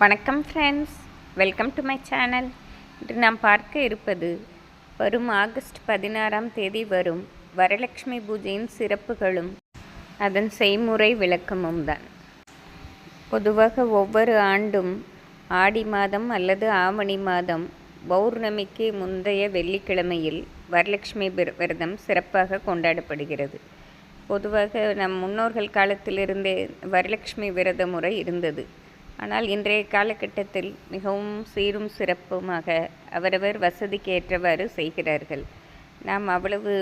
வணக்கம் friends, welcome to my channel. இன்று நாம் பார்க்க இருப்பது வரும் ஆகஸ்ட் 16ஆம் தேதி வரும் வரலட்சுமி பூஜையின் சிறப்புகளும் அதன் செய்முறை விளக்கமும் தான். பொதுவாக ஒவ்வொரு ஆண்டும் ஆடி மாதம் அல்லது ஆவணி மாதம் பௌர்ணமிக்கு முந்தைய வெள்ளிக்கிழமையில் வரலட்சுமி விரதம் சிறப்பாக கொண்டாடப்படுகிறது. பொதுவாக நம் முன்னோர்கள் காலத்திலிருந்தே வரலட்சுமி விரத முறை இருந்தது. ஆனால் இன்றைய காலகட்டத்தில் மிகவும் சீரும் சிறப்புமாக அவரவர் வசதிக்கு ஏற்றவாறு செய்கிறார்கள். நாம் அவ்வளவு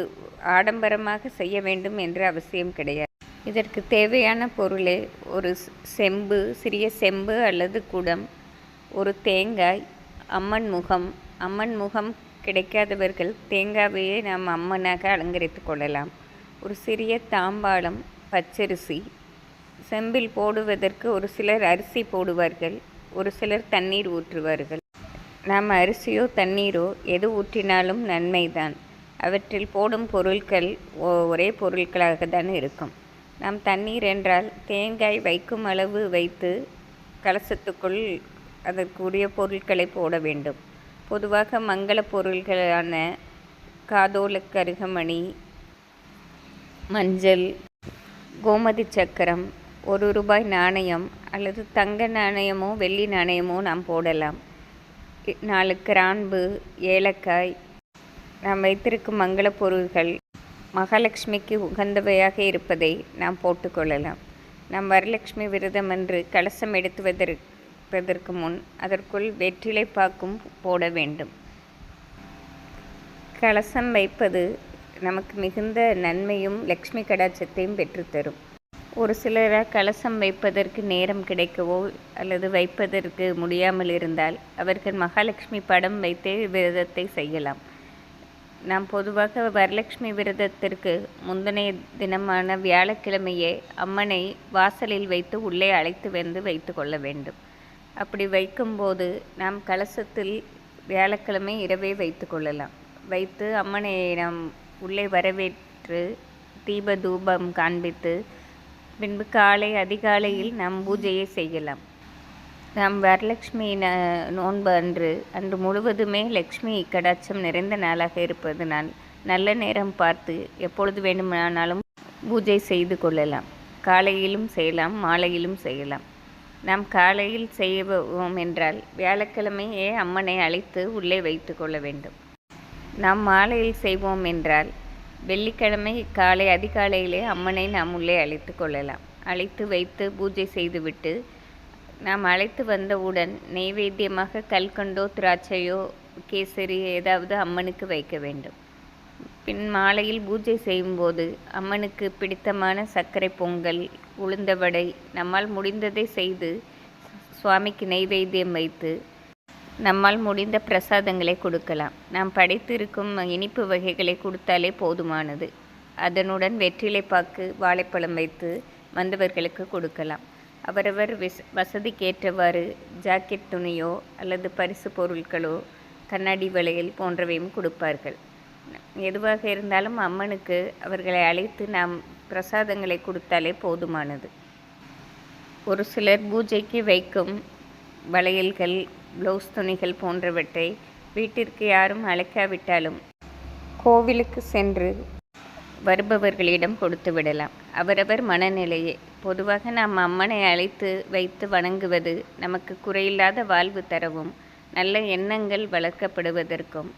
ஆடம்பரமாக செய்ய வேண்டும் என்ற அவசியம் கிடையாது. இதற்கு தேவையான பொருளே ஒரு செம்பு, சிறிய செம்பு அல்லது குடம், ஒரு தேங்காய், அம்மன் முகம் கிடைக்காதவர்கள் தேங்காவையே நாம் அம்மனாக அலங்கரித்து கொள்ளலாம். ஒரு சிறிய தாம்பாளம், பச்சரிசி, செம்பில் போடுவதற்கு ஒரு சிலர் அரிசி போடுவார்கள், ஒரு சிலர் தண்ணீர் ஊற்றுவார்கள். நாம் அரிசியோ தண்ணீரோ எது ஊற்றினாலும் நன்மைதான். அவற்றில் போடும் பொருட்கள் ஒரே பொருட்களாக தான் இருக்கும். நாம் தண்ணீர் என்றால் தேங்காய் வைக்கும் அளவு வைத்து கலசத்துக்குள் அதற்குரிய பொருட்களை போட வேண்டும். பொதுவாக மங்கள பொருள்களான காதோல கருகமணி, மஞ்சள், கோமதி சக்கரம், ₹1 நாணயம் அல்லது தங்க நாணயமோ வெள்ளி நாணயமோ நாம் போடலாம். 4 கிராம்பு, ஏலக்காய், நாம் வைத்திருக்கும் மங்கள பொருள்கள் மகாலட்சுமிக்கு உகந்தவையாக இருப்பதை நாம் போட்டுக்கொள்ளலாம். நாம் வரலட்சுமி விரதம் அன்று கலசம் எடுத்து வைப்பதற்கு முன் அதற்குள் வெற்றிலை பாக்கும் போட வேண்டும். கலசம் வைப்பது நமக்கு மிகுந்த நன்மையும் லக்ஷ்மி கடாட்சத்தையும் பெற்றுத்தரும். ஒரு சிலராக கலசம் வைப்பதற்கு நேரம் கிடைக்கவோ அல்லது வைப்பதற்கு முடியாமல் இருந்தால் அவர்கள் மகாலட்சுமி படம் வைத்தே விரதத்தை செய்யலாம். நாம் பொதுவாக வரலட்சுமி விரதத்திற்கு முந்தைய தினமான வியாழக்கிழமையே அம்மனை வாசலில் வைத்து உள்ளே அழைத்து வந்து வைத்து கொள்ள வேண்டும். அப்படி வைக்கும்போது நாம் கலசத்தில் வியாழக்கிழமை இரவே வைத்து கொள்ளலாம். வைத்து அம்மனை நாம் உள்ளே வரவேற்று தீப தூபம் காண்பித்து பின்பு அதிகாலையில் நாம் பூஜையை செய்யலாம். நாம் வரலட்சுமி நோன்பு அன்று முழுவதுமே லக்ஷ்மி கடாட்சம் நிறைந்த நாளாக இருப்பதனால் நல்ல நேரம் பார்த்து எப்பொழுது வேண்டுமானாலும் பூஜை செய்து கொள்ளலாம். காலையிலும் செய்யலாம், மாலையிலும் செய்யலாம். நாம் காலையில் செய்வோம் என்றால் வியாழக்கிழமையே அம்மனை அழைத்து உள்ளே வைத்து கொள்ள வேண்டும். நாம் மாலையில் செய்வோம் என்றால் வெள்ளிக்கிழமை அதிகாலையிலே அம்மனை நாம் உள்ளே அழைத்து கொள்ளலாம். அழைத்து வைத்து பூஜை செய்துவிட்டு நாம் அழைத்து வந்தவுடன் நெய்வேத்தியமாக கல்கண்டோ, திராட்சையோ, கேசரி ஏதாவது அம்மனுக்கு வைக்க வேண்டும். பின் மாலையில் பூஜை செய்யும்போது அம்மனுக்கு பிடித்தமான சர்க்கரை பொங்கல், உளுந்த வடை நம்மால் முடிந்ததை செய்து சுவாமிக்கு நெய்வேத்தியம் வைத்து நம்மால் முடிந்த பிரசாதங்களை கொடுக்கலாம். நாம் படைத்திருக்கும் இனிப்பு வகைகளை கொடுத்தாலே போதுமானது. அதனுடன் வெற்றிலை பாக்கு, வாழைப்பழம் வைத்து வந்தவர்களுக்கு கொடுக்கலாம். அவரவர் வசதிக்கேற்றவாறு ஜாக்கெட் துணியோ அல்லது பரிசு பொருட்களோ, கண்ணாடி வளையல் போன்றவையும் கொடுப்பார்கள். எதுவாக இருந்தாலும் அம்மனுக்கு அவர்களை அழைத்து நாம் பிரசாதங்களை கொடுத்தாலே போதுமானது. ஒரு சிலர் பூஜைக்கு வைக்கும் வளையல்கள், ப்ளவுஸ் துணிகள் போன்றவற்றை வீட்டிற்கு யாரும் அழைக்காவிட்டாலும் கோவிலுக்கு சென்று வருபவர்களிடம் கொடுத்து விடலாம். அவரவர் மனநிலையே. பொதுவாக நாம் அம்மனை அழைத்து வைத்து வணங்குவது நமக்கு குறையில்லாத வாழ்வு தரவும், நல்ல எண்ணங்கள் வளர்க்கப்படுவதற்கும்,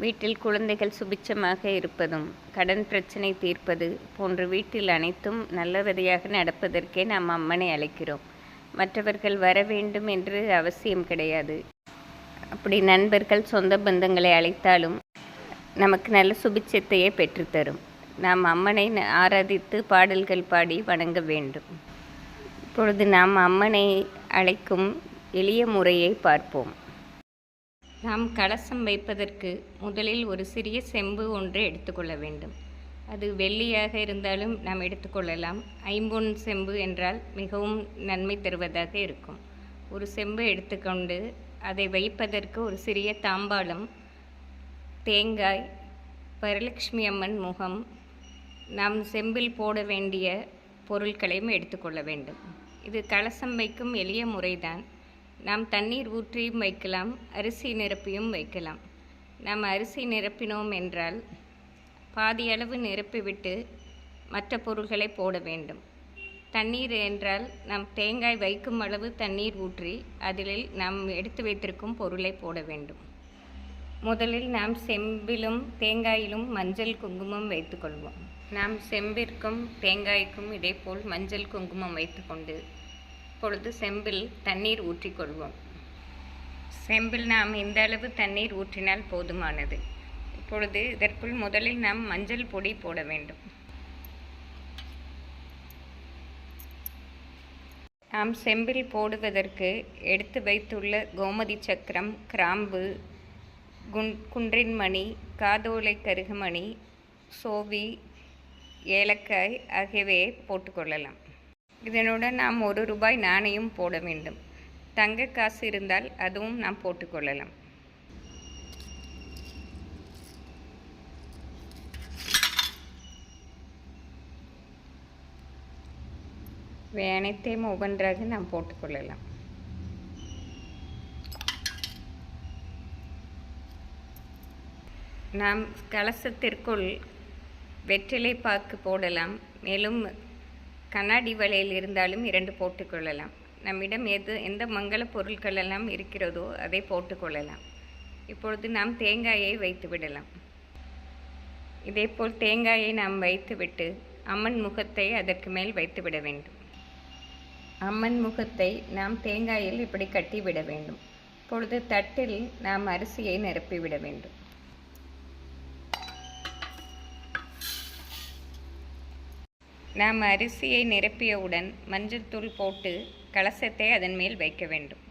வீட்டில் குழந்தைகள் சுபிட்சமாக இருப்பதும், கடன் பிரச்சனை தீர்ப்பது போன்ற வீட்டில் அனைத்தும் நல்லபடியாக நடப்பதற்கே நாம் அம்மனை அழைக்கிறோம். மற்றவர்கள் வர வேண்டும் என்று அவசியம் கிடையாது. அப்படி நண்பர்கள், சொந்த பந்தங்களை அழைத்தாலும் நமக்கு நல்ல சுபிட்சத்தையே பெற்றுத்தரும். நாம் அம்மனை ஆராதித்து பாடல்கள் பாடி வணங்க வேண்டும். இப்பொழுது நாம் அம்மனை அழைக்கும் எளிய முறையை பார்ப்போம். நாம் கலசம் வைப்பதற்கு முதலில் ஒரு சிறிய செம்பு ஒன்று எடுத்துக்கொள்ள வேண்டும். அது வெள்ளியாக இருந்தாலும் நாம் எடுத்துக்கொள்ளலாம். ஐம்பொன் செம்பு என்றால் மிகவும் நன்மை தருவதாக இருக்கும். ஒரு செம்பு எடுத்துக்கொண்டு அதை வைப்பதற்கு ஒரு சிறிய தாம்பாளம், தேங்காய், வரலட்சுமி அம்மன் முகம், நாம் செம்பில் போட வேண்டிய பொருட்களையும் எடுத்துக்கொள்ள வேண்டும். இது கலசம் வைக்கும் எளிய முறைதான். நாம் தண்ணீர் ஊற்றியும் வைக்கலாம், அரிசி நிரப்பியும் வைக்கலாம். நாம் அரிசி நிரப்பினோம் என்றால் பாதியளவு நிரப்பிவிட்டு மற்ற பொருள்களை போட வேண்டும். தண்ணீர் என்றால் நாம் தேங்காய் வைக்கும் அளவு தண்ணீர் ஊற்றி அதில் நாம் எடுத்து வைத்திருக்கும் பொருளை போட வேண்டும். முதலில் நாம் செம்பிலும் தேங்காயிலும் மஞ்சள் குங்குமம் வைத்துக்கொள்வோம். நாம் செம்பிற்கும் தேங்காய்க்கும் இதேபோல் மஞ்சள் குங்குமம் வைத்துக்கொண்டு இப்பொழுது செம்பில் தண்ணீர் ஊற்றிக்கொள்வோம். செம்பில் நாம் இந்த அளவு தண்ணீர் ஊற்றினால் போதுமானது. இப்பொழுது இதற்குள் முதலில் நாம் மஞ்சள் பொடி போட வேண்டும். நாம் செம்பில் போடுவதற்கு எடுத்து வைத்துள்ள கோமதி சக்கரம், கிராம்பு, குன்றின் மணி, காதோலை கருகுமணி, சோவி, ஏலக்காய் ஆகியவையை போட்டுக்கொள்ளலாம். இதனுடன் நாம் ₹1 நாணயம் போட வேண்டும். தங்க காசு இருந்தால் அதுவும் நாம் போட்டுக்கொள்ளலாம். இவை அனைத்தையும் ஒவ்வொன்றாக நாம் போட்டுக்கொள்ளலாம். நாம் கலசத்திற்குள் வெற்றிலை பாக்கு போடலாம். மேலும் கண்ணாடி வளையல் இருந்தாலும் 2 போட்டுக்கொள்ளலாம். நம்மிடம் எந்த மங்கள பொருட்கள் எல்லாம் இருக்கிறதோ அதை போட்டுக்கொள்ளலாம். இப்பொழுது நாம் தேங்காயை வைத்து விடலாம். இதேபோல் தேங்காயை நாம் வைத்துவிட்டு அம்மன் முகத்தை அதற்கு மேல் வைத்து விட வேண்டும். அம்மன் முகத்தை நாம் தேங்காயில் இப்படி கட்டிவிட வேண்டும். இப்பொழுது தட்டில் நாம் அரிசியை நிரப்பிவிட வேண்டும். நாம் அரிசியை நிரப்பியவுடன் மஞ்சள் தூள் போட்டு கலசத்தை அதன் மேல் வைக்க வேண்டும்.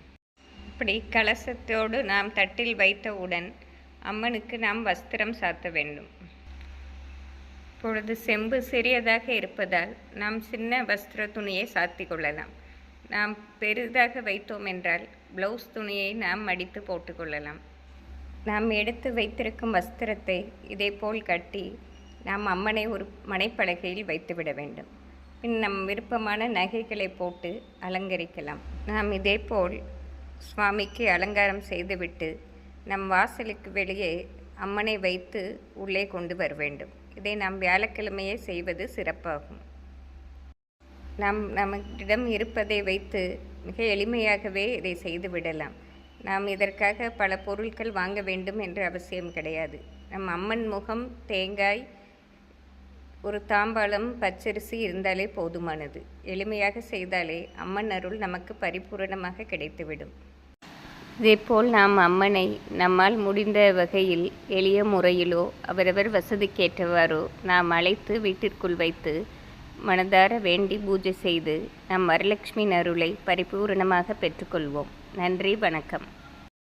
இப்படி கலசத்தோடு நாம் தட்டில் வைத்தவுடன் அம்மனுக்கு நாம் வஸ்திரம் சாத்த வேண்டும். இப்பொழுது செம்பு சிறியதாக இருப்பதால் நாம் சின்ன வஸ்திர துணியை சாத்தி கொள்ளலாம். நாம் பெரிதாக வைத்தோம் என்றால் ப்ளவுஸ் துணியை நாம் மடித்து போட்டுக்கொள்ளலாம். நாம் எடுத்து வைத்திருக்கும் வஸ்திரத்தை இதேபோல் கட்டி நாம் அம்மனை ஒரு மனைப்பலகையில் வைத்துவிட வேண்டும். பின் நம் விருப்பமான நகைகளை போட்டு அலங்கரிக்கலாம். நாம் இதேபோல் சுவாமிக்கு அலங்காரம் செய்துவிட்டு நம் வாசலுக்கு வெளியே அம்மனை வைத்து உள்ளே கொண்டு வர வேண்டும். இதை நாம் வியாழக்கிழமையே செய்வது சிறப்பாகும். நம்மிடம் இருப்பதை வைத்து மிக எளிமையாகவே இதை செய்து விடலாம். நாம் இதற்காக பல பொருட்கள் வாங்க வேண்டும் என்ற அவசியம் கிடையாது. நம் அம்மன் முகம், தேங்காய், ஒரு தாம்பாளம், பச்சரிசி இருந்தாலே போதுமானது. எளிமையாக செய்தாலே அம்மன் அருள் நமக்கு பரிபூரணமாக கிடைத்துவிடும். இதேபோல் நாம் அம்மனை நம்மால் முடிந்த வகையில் எளிய முறையிலோ அவரவர் வசதிக்கேற்றவாறோ நாம் அழைத்து வீட்டிற்குள் வைத்து மனதார வேண்டி பூஜை செய்து நம் வரலட்சுமி அருளை பரிபூரணமாக பெற்றுக்கொள்வோம். நன்றி, வணக்கம்.